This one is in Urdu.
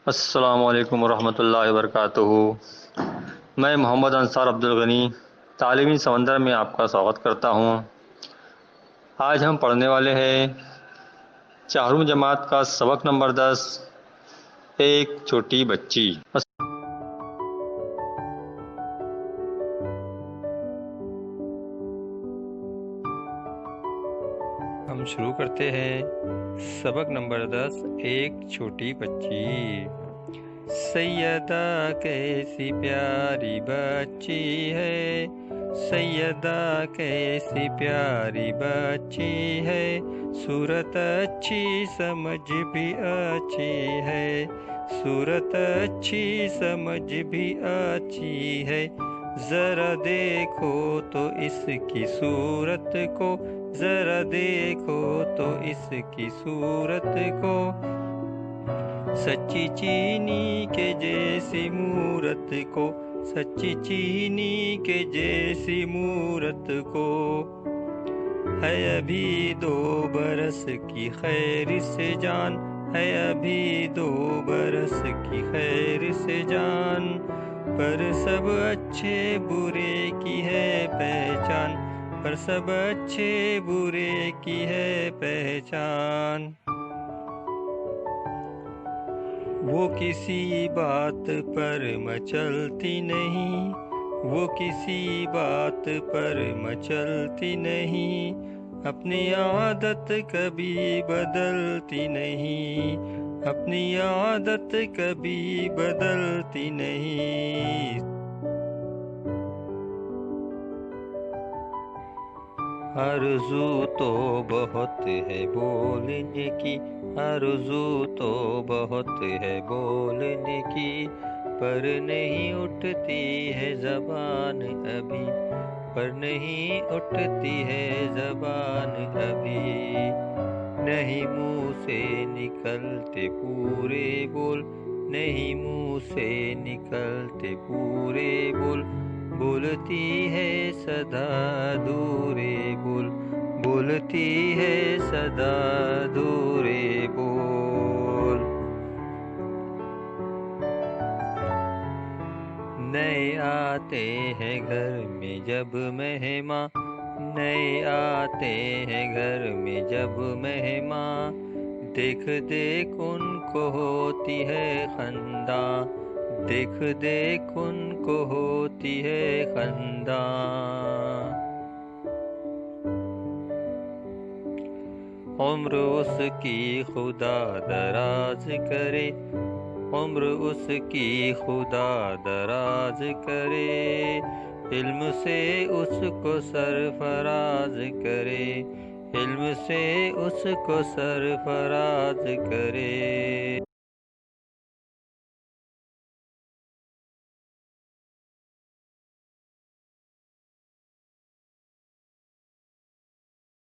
السلام علیکم ورحمۃ اللہ وبرکاتہ۔ میں محمد انصار عبدالغنی تعلیمی سمندر میں آپ کا سواگت کرتا ہوں۔ آج ہم پڑھنے والے ہیں چہارم جماعت کا سبق نمبر 10، ایک چھوٹی بچی۔ ہم شروع کرتے ہیں سبق نمبر 10، ایک چھوٹی بچی۔ سیدہ کیسی پیاری بچی ہے، سیدہ کیسی پیاری بچی ہے، صورت اچھی سمجھ بھی اچھی ہے، صورت اچھی سمجھ بھی اچھی ہے، ذرا دیکھو تو اس کی صورت کو، ذرا دیکھو تو اس کی صورت کو، سچی چینی کے جیسی مورت کو، سچی چینی کے جیسی مورت کو، ہے ابھی 2 برس کی خیر سے جان، ہے ابھی 2 برس کی خیر سے جان، پر سب اچھے برے کی ہے پہچان، پر سب اچھے برے کی ہے پہچان، وہ کسی بات پر مچلتی نہیں، وہ کسی بات پر مچلتی نہیں، اپنی عادت کبھی بدلتی نہیں، اپنی عادت کبھی بدلتی نہیں، آرزو تو بہت ہے بولنے کی، آرزو تو بہت ہے بولنے کی، پر نہیں اٹھتی ہے زبان ابھی، پر نہیں اٹھتی ہے زبان ابھی، نہیں منہ سے نکلتے پورے بول، نہیں منہ سے نکلتے پورے بول، بولتی ہے سدا ادھورے بول، بولتی ہے سدا ادھورے بول، نئے آتے ہیں گھر میں جب مہمان، نئے آتے ہیں گھر میں جب مہمان، دیکھ دیکھ ان کو ہوتی ہے خنداں، دیکھ دیکھ ان کو ہوتی ہے خنداں، عمر اس کی خدا دراز کرے، عمر اس کی خدا دراز کرے، علم سے اس کو سرفراز کرے، علم سے اس کو سرفراز کرے،